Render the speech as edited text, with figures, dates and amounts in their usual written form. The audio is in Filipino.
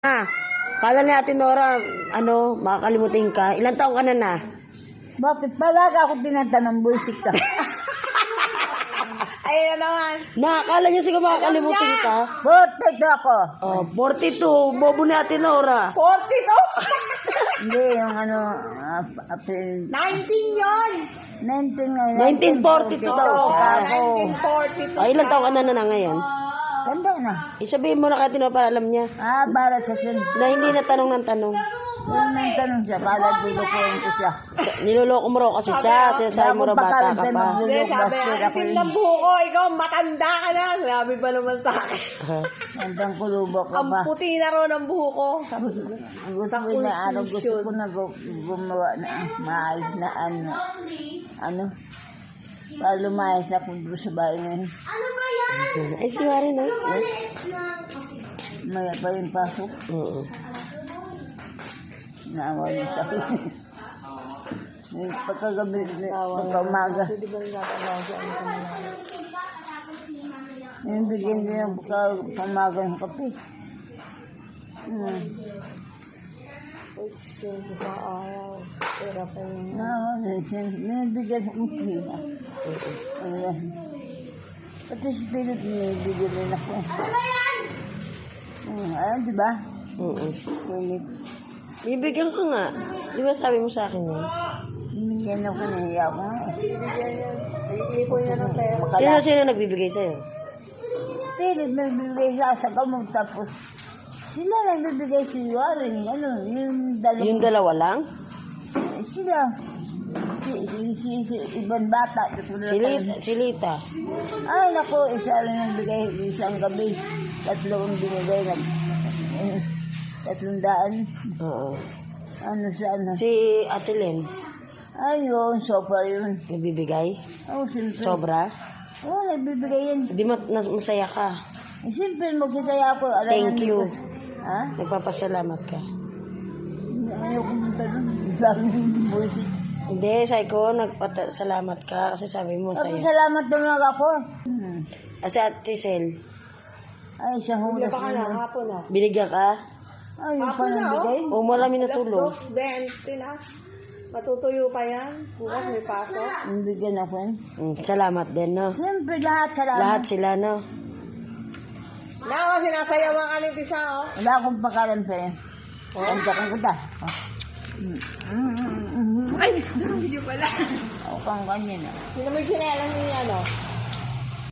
Kala ni Ate Nora, makakalimutin ka. Ilan taong ka na? Bakit palagi ako tinatanong bullshit ka? Ayun naman. Akala niya siguro makakalimutin ka. Bakit ako? Oh, 42. Bobo ni Ate Nora. 42. Hindi, yung April 19 yon. 19 ngayon. 1942 daw siya. 1942. Ilan taong ka na ngayon? Ganda na. Sabihin mo na kay Ate Nora para alam niya. Para sa sin. Na hindi na tanong ng tanong. Yung may tanong siya, para dudukuhin ko siya. Niloloko mo raw kasi siya. Sinasabi mo raw bata ka pa. Hindi, sabi, itim ng buho ko, ikaw matanda ka na. Sabi pa naman sa akin. Gandang kulubok ka Ang pa. puti na raw ng buho ko. Gusto ko na gusto ko na gumawa na maayos na para lumayas na kung doon sa bahay ngayon. Ay, si Mari na. Maya pa yung pasok. Oo. Naawa niya sa akin. Pagkagabi, pagkaumaga. Yung bigyan din ng pagkaumaga ng kape. Isang araw. Pera pa yung... Naawa niya siya. May bigyan ng kape. Ayan. Pati si Pilot niya, bigyan rin ako. Ayun, di ba? Oo. Pilot. Bibigyan ko nga. Di ba sabi mo sa akin yun? Bigyan ako, nahiya ako nga. Iipon niya ng pera. Sino nagbibigay sa'yo? Pilot, may bibigay sa gamot tapos sila lang bibigay si Warren. Yung dalawa. Yung dalawa lang? Sila. Si ibang bata. Si Lita. Ay, naku, isa rin ang bigay isang gabi. 3 ang binigay. 300. Oo. Ano? Si Ate Len. Ayun, super yun. Nagbibigay? Oh, siyempre. Sobra? Oo, nagbibigay yan. Di masaya ka. Siyempre, magsasaya ako. Thank you. Ha? Nagpapasalamat ka. Ayaw ko mong tanong. Daming bullshit. Hindi, sabi ko, nagpasalamat ka kasi sabi mo masaya. Salamat naman ako. Kasi Ate Sel, Ay, isang hulas Baka na, na. hapon na. binigyan ka? Ay, yung Hapon na, panabigay. O marami na tulong? 20 na. Matutuyo pa yan. Bukas may pasok. Ang bigyan ako yan. Salamat din, no? Siyempre, lahat salamat. Lahat sila, no? Nawa, sinasayawan ka ng tisa, oh. Wala akong pakalan pa yan. Kanta kong kuta. Ay, video pala. Ako kang ganyan. Sino may kinalang niya, no?